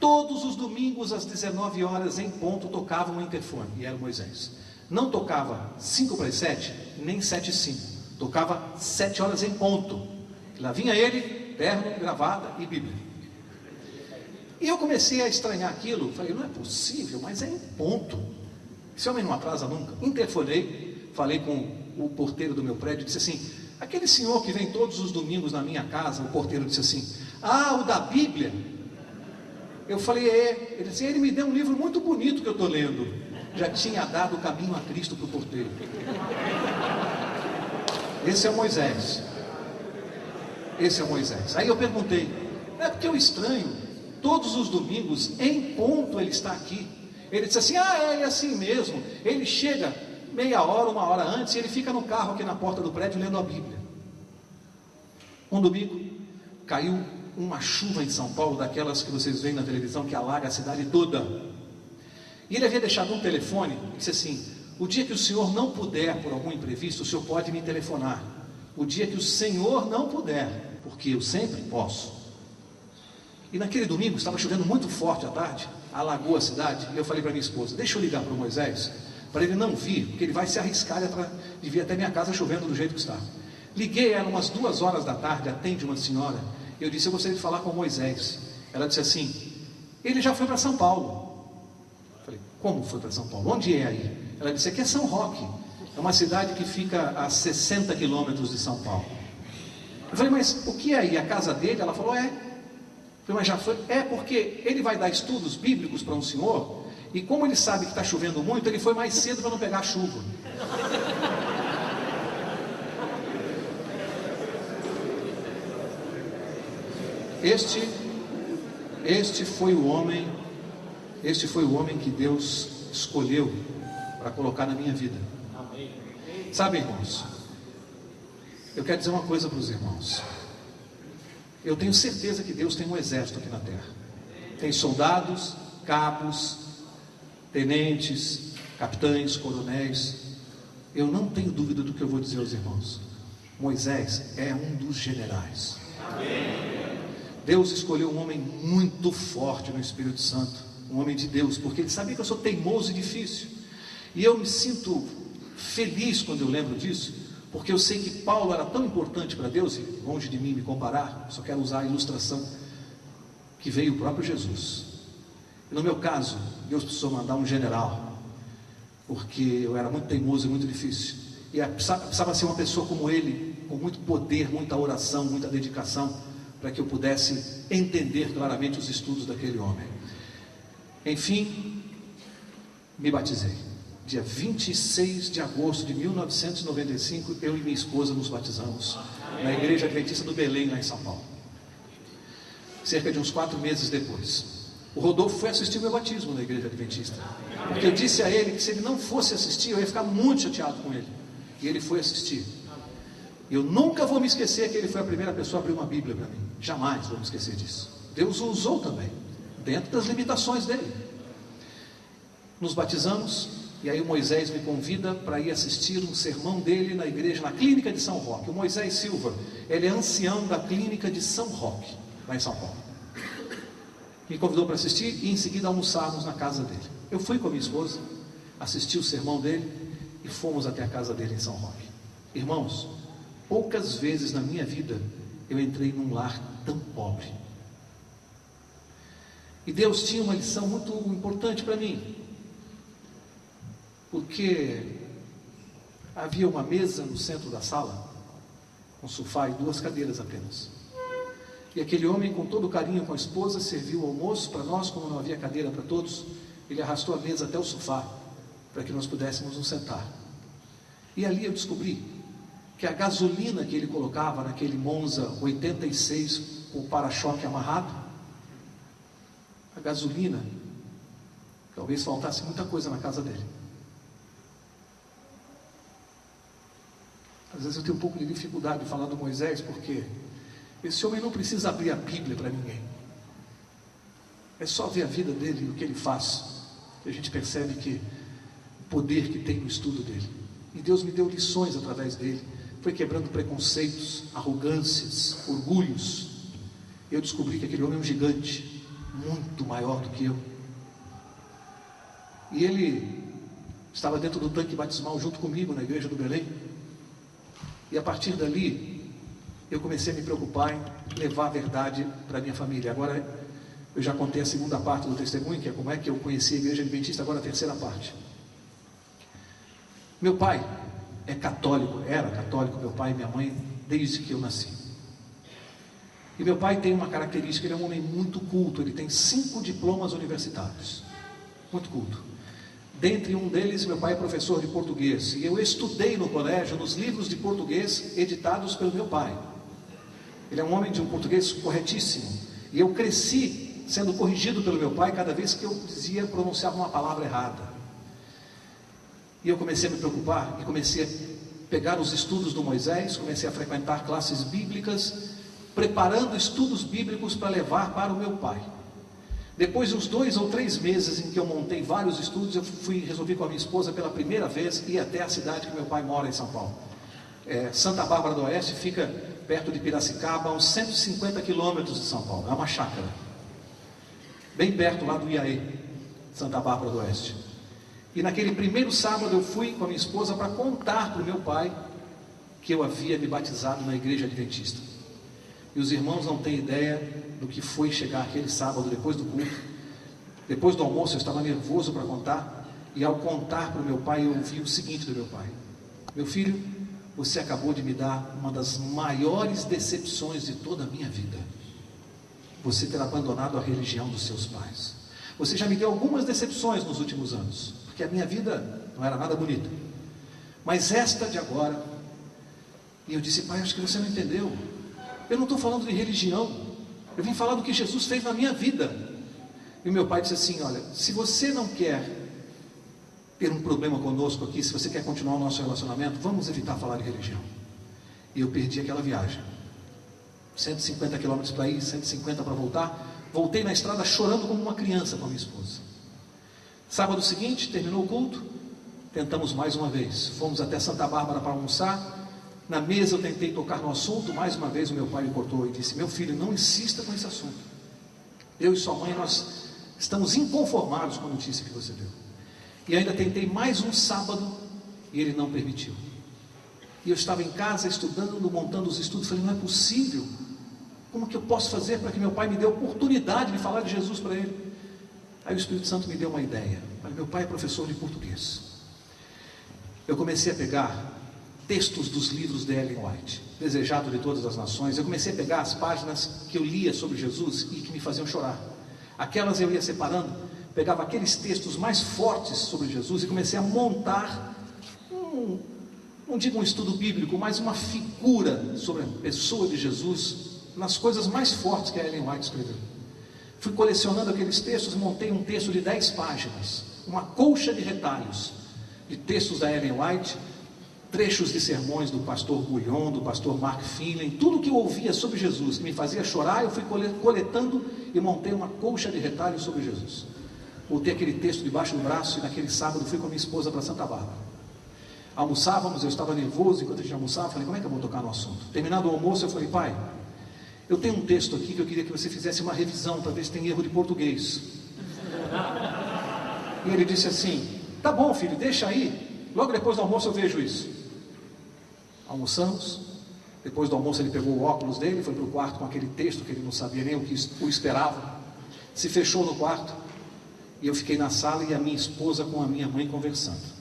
todos os domingos às 19 horas em ponto tocava um interfone, e era Moisés. Não tocava 5 para as 7, nem 7h05, tocava 7 horas em ponto. Lá vinha ele, terno, gravata e Bíblia. E eu comecei a estranhar aquilo. Falei: não é possível, mas é em ponto. Esse homem não atrasa nunca. Interfonei, falei com o porteiro do meu prédio, disse assim: aquele senhor que vem todos os domingos na minha casa. O porteiro disse assim: ah, o da Bíblia? Eu falei: é. Ele disse: ele me deu um livro muito bonito que eu estou lendo. Já tinha dado o caminho a Cristo para o porteiro. Esse é Moisés. Esse é Moisés. Aí eu perguntei: é porque eu estranho, todos os domingos em ponto ele está aqui. Ele disse assim: ah, é assim mesmo. Ele chega meia hora, 1 hora antes, e ele fica no carro aqui na porta do prédio lendo a Bíblia. Um domingo caiu uma chuva em São Paulo, daquelas que vocês veem na televisão, que alaga a cidade toda. E ele havia deixado um telefone, e disse assim: o dia que o senhor não puder, por algum imprevisto, o senhor pode me telefonar. O dia que o senhor não puder, porque eu sempre posso. E naquele domingo estava chovendo muito forte à tarde, alagou a cidade, e eu falei para minha esposa: deixa eu ligar para o Moisés, para ele não vir, porque ele vai se arriscar de vir até minha casa chovendo do jeito que está. Liguei, eram umas 2 horas da tarde, atende uma senhora, e eu disse: eu gostaria de falar com o Moisés. Ela disse assim: ele já foi para São Paulo. Eu falei: como foi para São Paulo? Onde é aí? Ela disse: aqui é São Roque, é uma cidade que fica a 60 quilômetros de São Paulo. Eu falei: mas o que é aí? A casa dele? Ela falou: é. Eu falei: mas já foi? É, porque ele vai dar estudos bíblicos para um senhor, e como ele sabe que está chovendo muito, ele foi mais cedo para não pegar chuva. Este foi o homem que Deus escolheu para colocar na minha vida. Sabe, irmãos, eu quero dizer uma coisa para os irmãos. Eu tenho certeza que Deus tem um exército aqui na terra. Tem soldados, cabos, tenentes, capitães, coronéis. Eu não tenho dúvida do que eu vou dizer aos irmãos. Moisés é um dos generais. Deus escolheu um homem muito forte no Espírito Santo, um homem de Deus, porque ele sabia que eu sou teimoso e difícil. E eu me sinto feliz quando eu lembro disso, porque eu sei que Paulo era tão importante para Deus, e longe de mim me comparar, só quero usar a ilustração que veio o próprio Jesus. E no meu caso, Deus precisou mandar um general, porque eu era muito teimoso e muito difícil, e precisava ser uma pessoa como ele, com muito poder, muita oração, muita dedicação, para que eu pudesse entender claramente os estudos daquele homem. Enfim, me batizei. Dia 26 de agosto de 1995, eu e minha esposa nos batizamos na Igreja Adventista do Belém, lá em São Paulo. Cerca de uns 4 meses depois, o Rodolfo foi assistir o meu batismo na Igreja Adventista, porque eu disse a ele que se ele não fosse assistir, eu ia ficar muito chateado com ele, e ele foi assistir. Eu nunca vou me esquecer que ele foi a primeira pessoa a abrir uma Bíblia para mim, jamais vou me esquecer disso. Deus o usou também, dentro das limitações dele. Nos batizamos, e aí o Moisés me convida para ir assistir um sermão dele na igreja, na clínica de São Roque. O Moisés Silva, ele é ancião da clínica de São Roque, lá em São Paulo. Me convidou para assistir e em seguida almoçarmos na casa dele. Eu fui com a minha esposa, assisti o sermão dele e fomos até a casa dele em São Roque. Irmãos, poucas vezes na minha vida eu entrei num lar tão pobre. E Deus tinha uma lição muito importante para mim, porque havia uma mesa no centro da sala, um sofá e 2 cadeiras apenas. E aquele homem, com todo carinho com a esposa, serviu o almoço para nós. Como não havia cadeira para todos, ele arrastou a mesa até o sofá, para que nós pudéssemos nos sentar. E ali eu descobri que a gasolina que ele colocava naquele Monza 86, com o para-choque amarrado, a gasolina, talvez faltasse muita coisa na casa dele. Às vezes eu tenho um pouco de dificuldade de falar do Moisés, porque esse homem não precisa abrir a Bíblia para ninguém. É só ver a vida dele e o que ele faz, que a gente percebe que o poder que tem no estudo dele. E Deus me deu lições através dele. Foi quebrando preconceitos, arrogâncias, orgulhos. Eu descobri que aquele homem é um gigante, muito maior do que eu. E ele estava dentro do tanque batismal junto comigo na igreja do Belém. E a partir dali, eu comecei a me preocupar em levar a verdade para a minha família. Agora, eu já contei a segunda parte do testemunho, que é como é que eu conheci a igreja adventista, agora a terceira parte. Meu pai é católico, era católico, meu pai e minha mãe, desde que eu nasci. E meu pai tem uma característica, ele é um homem muito culto, ele tem 5 diplomas universitários, muito culto. Dentre um deles, meu pai é professor de português, e eu estudei no colégio, nos livros de português editados pelo meu pai. Ele é um homem de um português corretíssimo, e eu cresci sendo corrigido pelo meu pai cada vez que eu pronunciava uma palavra errada. E eu comecei a me preocupar, e comecei a pegar os estudos do Moisés, comecei a frequentar classes bíblicas, preparando estudos bíblicos para levar para o meu pai. Depois de uns 2 ou 3 meses em que eu montei vários estudos, eu resolvi com a minha esposa pela primeira vez ir até a cidade que meu pai mora em São Paulo. Santa Bárbara do Oeste fica perto de Piracicaba, a uns 150 quilômetros de São Paulo, é uma chácara, bem perto lá do Iaê, Santa Bárbara do Oeste. E naquele primeiro sábado eu fui com a minha esposa para contar para o meu pai que eu havia me batizado na igreja adventista. E os irmãos não têm ideia do que foi chegar aquele sábado, depois do culto. Depois do almoço eu estava nervoso para contar, e ao contar para o meu pai, eu ouvi o seguinte do meu pai: meu filho, você acabou de me dar uma das maiores decepções de toda a minha vida. Você ter abandonado a religião dos seus pais. Você já me deu algumas decepções nos últimos anos, porque a minha vida não era nada bonita, mas esta de agora. E eu disse: pai, acho que você não entendeu. Eu não estou falando de religião, eu vim falar do que Jesus fez na minha vida. E o meu pai disse assim: olha, se você não quer ter um problema conosco aqui, se você quer continuar o nosso relacionamento, vamos evitar falar de religião. E eu perdi aquela viagem, 150 quilômetros para ir, 150 para voltar. Voltei na estrada chorando como uma criança com a minha esposa. Sábado seguinte, terminou o culto, tentamos mais uma vez, fomos até Santa Bárbara para almoçar. Na mesa eu tentei tocar no assunto, mais uma vez o meu pai me cortou e disse: meu filho, não insista com esse assunto. Eu e sua mãe, nós estamos inconformados com a notícia que você deu. E ainda tentei mais um sábado, e ele não permitiu. E eu estava em casa estudando, montando os estudos, falei: não é possível, como que eu posso fazer para que meu pai me dê a oportunidade de falar de Jesus para ele? Aí o Espírito Santo me deu uma ideia. Meu pai é professor de português. Eu comecei a pegar textos dos livros de Ellen White, Desejado de Todas as Nações. Eu comecei a pegar as páginas que eu lia sobre Jesus e que me faziam chorar. Aquelas eu ia separando pegava aqueles textos mais fortes sobre Jesus e comecei a montar, não digo um estudo bíblico, mas uma figura sobre a pessoa de Jesus, nas coisas mais fortes que a Ellen White escreveu. Fui colecionando aqueles textos, montei um texto de 10 páginas, uma colcha de retalhos, de textos da Ellen White, trechos de sermões do pastor Guyon, do pastor Mark Finley, tudo que eu ouvia sobre Jesus, que me fazia chorar, eu fui coletando e montei uma colcha de retalhos sobre Jesus. Botei aquele texto debaixo do braço e naquele sábado fui com a minha esposa para Santa Bárbara. Almoçávamos, eu estava nervoso enquanto a gente almoçava, falei, como é que eu vou tocar no assunto? Terminado o almoço, eu falei, pai, eu tenho um texto aqui que eu queria que você fizesse uma revisão, para ver se tem erro de português. E ele disse assim, tá bom filho, deixa aí, logo depois do almoço eu vejo isso. Almoçamos, depois do almoço ele pegou o óculos dele, foi para o quarto com aquele texto que ele não sabia nem o que o esperava, se fechou no quarto, e eu fiquei na sala e a minha esposa com a minha mãe conversando.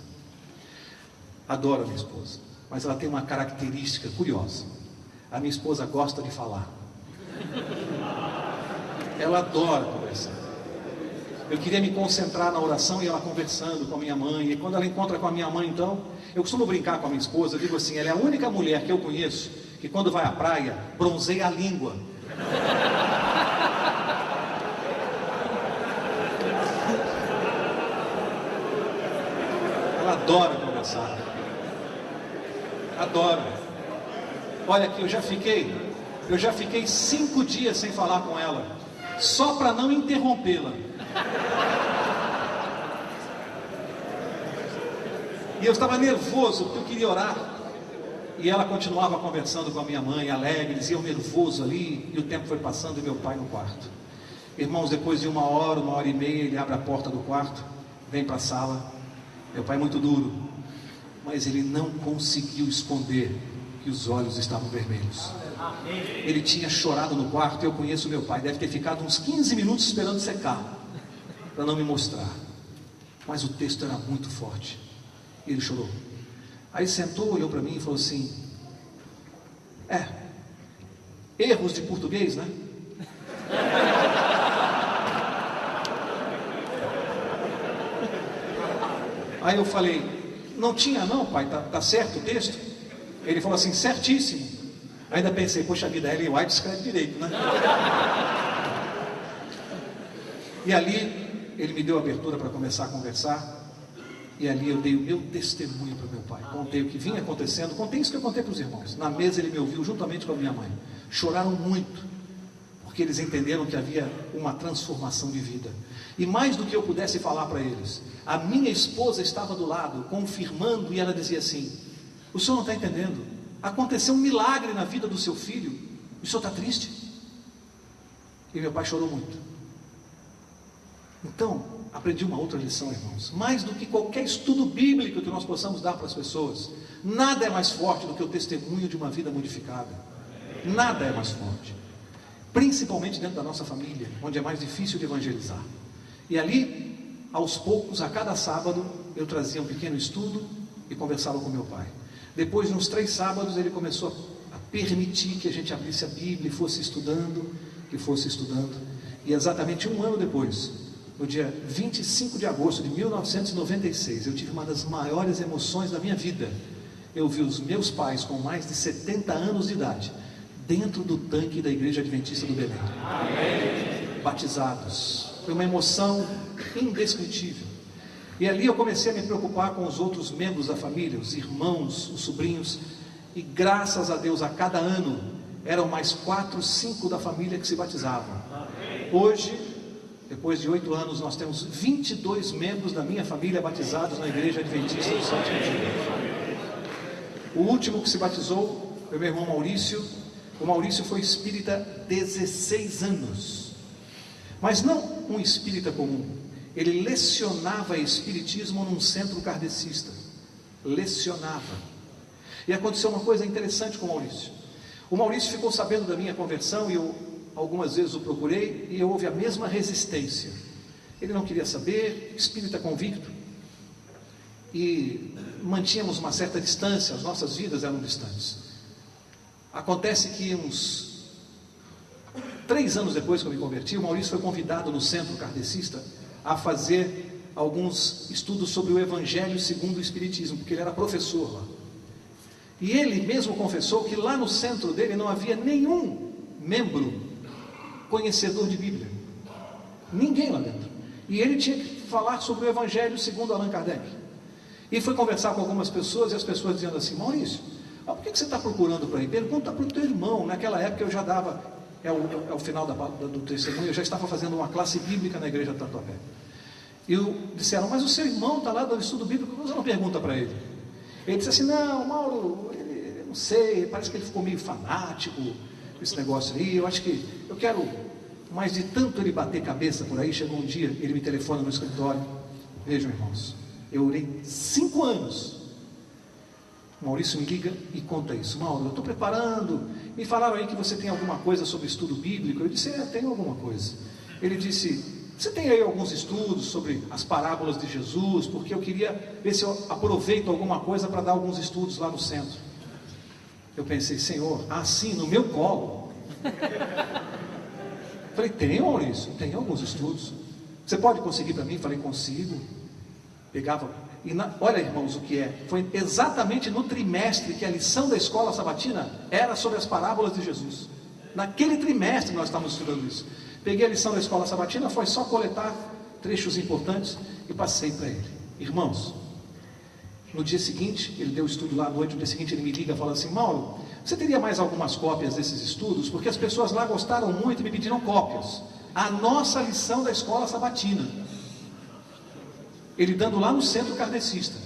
Adoro a minha esposa, mas ela tem uma característica curiosa, a minha esposa gosta de falar, ela adora conversar. Eu queria me concentrar na oração e ela conversando com a minha mãe. E quando ela encontra com a minha mãe, então, eu costumo brincar com a minha esposa. Eu digo assim, ela é a única mulher que eu conheço que quando vai à praia, bronzeia a língua. Ela adora conversar. Adoro. Olha aqui, eu já fiquei 5 dias sem falar com ela, só para não interrompê-la. E eu estava nervoso, porque eu queria orar. E ela continuava conversando com a minha mãe, alegre, e eu nervoso ali. E o tempo foi passando e meu pai no quarto. Irmãos, depois de 1 hora e meia, ele abre a porta do quarto, vem para a sala. Meu pai é muito duro, mas ele não conseguiu esconder que os olhos estavam vermelhos. Ele tinha chorado no quarto. Eu conheço meu pai, deve ter ficado uns 15 minutos esperando secar, para não me mostrar. Mas o texto era muito forte. E ele chorou. Aí sentou, olhou para mim e falou assim, erros de português, né? Aí eu falei, não tinha não, pai, tá certo o texto? Ele falou assim, certíssimo. Ainda pensei, poxa vida, Ellen White escreve direito, né? E ali, ele me deu abertura para começar a conversar. E ali eu dei o meu testemunho para o meu pai. Contei o que vinha acontecendo, contei isso que eu contei para os irmãos. Na mesa ele me ouviu juntamente com a minha mãe. Choraram muito, porque eles entenderam que havia uma transformação de vida. E mais do que eu pudesse falar para eles, a minha esposa estava do lado, confirmando, e ela dizia assim, o senhor não está entendendo? Aconteceu um milagre na vida do seu filho, o senhor está triste? E meu pai chorou muito. Então, aprendi uma outra lição, irmãos. Mais do que qualquer estudo bíblico que nós possamos dar para as pessoas, nada é mais forte do que o testemunho de uma vida modificada. Nada é mais forte. Principalmente dentro da nossa família, onde é mais difícil de evangelizar. E ali, aos poucos, a cada sábado, eu trazia um pequeno estudo e conversava com meu pai. Depois de uns 3 sábados, ele começou a permitir que a gente abrisse a Bíblia e fosse estudando, E exatamente 1 ano depois, no dia 25 de agosto de 1996, eu tive uma das maiores emoções da minha vida. Eu vi os meus pais com mais de 70 anos de idade, dentro do tanque da Igreja Adventista do Belém. Amém. Batizados. Foi uma emoção indescritível. E ali eu comecei a me preocupar com os outros membros da família, os irmãos, os sobrinhos. E graças a Deus, a cada ano, eram mais 4, 5 da família que se batizavam. Hoje, depois de 8 anos, nós temos 22 membros da minha família batizados na Igreja Adventista do Sétimo Dia. O último que se batizou foi meu irmão Maurício. O Maurício foi espírita 16 anos. Mas não um espírita comum. Ele lecionava espiritismo num centro kardecista. Lecionava. E aconteceu uma coisa interessante com o Maurício. O Maurício ficou sabendo da minha conversão e eu algumas vezes o procurei e houve a mesma resistência. Ele não queria saber, espírita convicto. E mantínhamos uma certa distância, as nossas vidas eram distantes. Acontece que uns 3 anos depois que eu me converti, o Maurício foi convidado no centro kardecista a fazer alguns estudos sobre o Evangelho segundo o Espiritismo, porque ele era professor lá. E ele mesmo confessou que lá no centro dele não havia nenhum membro conhecedor de Bíblia. Ninguém lá dentro. E ele tinha que falar sobre o Evangelho segundo Allan Kardec. E foi conversar com algumas pessoas, e as pessoas dizendo assim: Maurício, por que você está procurando para ir? Pergunta para o teu irmão. Naquela época eu já dava, é o final do testemunho, eu já estava fazendo uma classe bíblica na igreja de Tatuapé. E disseram: mas o seu irmão está lá dando estudo bíblico, você não pergunta para ele? Ele disse assim: não, Mauro, eu não sei, parece que ele ficou meio fanático, esse negócio aí, eu acho que eu quero... Mas de tanto ele bater cabeça por aí, chegou um dia, ele me telefona no escritório. Vejam, irmãos, eu orei 5 anos. Maurício me liga e conta isso. Mauro, eu estou preparando, me falaram aí que você tem alguma coisa sobre estudo bíblico. Eu disse: tenho alguma coisa. Ele disse: você tem aí alguns estudos sobre as parábolas de Jesus? Porque eu queria ver se eu aproveito alguma coisa para dar alguns estudos lá no centro. Eu pensei: Senhor, assim, no meu colo? Falei: tenho, Maurício, tenho alguns estudos. Você pode conseguir para mim? Falei: consigo. Pegava, olha, irmãos, o que é? Foi exatamente no trimestre que a lição da escola sabatina era sobre as parábolas de Jesus. Naquele trimestre nós estávamos estudando isso. Peguei a lição da escola sabatina, foi só coletar trechos importantes e passei para ele. Irmãos, no dia seguinte, ele deu o estudo lá à noite, no dia seguinte ele me liga e fala assim: Mauro, você teria mais algumas cópias desses estudos? Porque as pessoas lá gostaram muito e me pediram cópias. A nossa lição da escola sabatina. Ele dando lá no centro kardecista.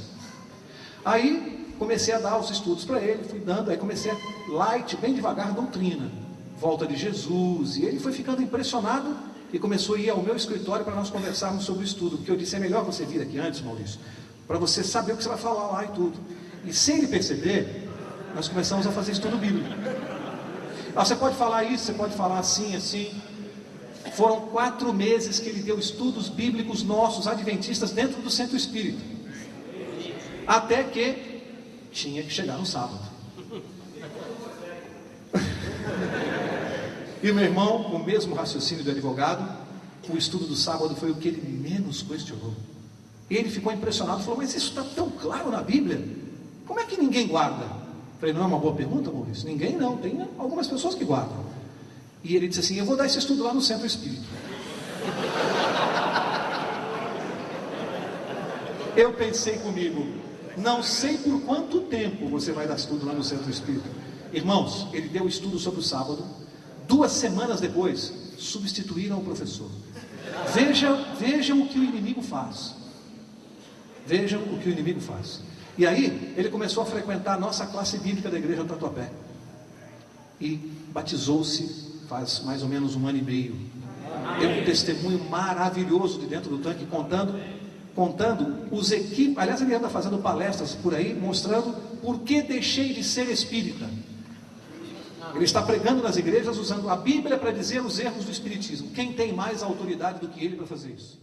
Aí comecei a dar os estudos para ele, fui dando, aí comecei a light, bem devagar, doutrina, volta de Jesus, e ele foi ficando impressionado e começou a ir ao meu escritório para nós conversarmos sobre o estudo, porque eu disse: é melhor você vir aqui antes, Maurício, para você saber o que você vai falar lá e tudo. E sem ele perceber, nós começamos a fazer estudo bíblico. Você pode falar isso, você pode falar assim, assim. Foram 4 meses que ele deu estudos bíblicos nossos, adventistas, dentro do centro espírita. Até que tinha que chegar no sábado. E meu irmão, com o mesmo raciocínio do advogado, o estudo do sábado foi o que ele menos questionou. Ele ficou impressionado, falou: mas isso está tão claro na Bíblia, como é que ninguém guarda? Falei: não é uma boa pergunta, Maurício? Ninguém não, tem algumas pessoas que guardam. E ele disse assim: eu vou dar esse estudo lá no centro espírita. Eu pensei comigo: não sei por quanto tempo você vai dar estudo lá no centro espírita. Irmãos, ele deu estudo sobre o sábado. 2 semanas depois, substituíram o professor. Vejam o que o inimigo faz. Vejam o que o inimigo faz. E aí, ele começou a frequentar a nossa classe bíblica da igreja do Tatuapé. E batizou-se faz mais ou menos 1 ano e meio. Deu um testemunho maravilhoso de dentro do tanque, contando os equipes. Aliás, ele anda fazendo palestras por aí, mostrando por que deixei de ser espírita. Ele está pregando nas igrejas usando a Bíblia para dizer os erros do espiritismo. Quem tem mais autoridade do que ele para fazer isso?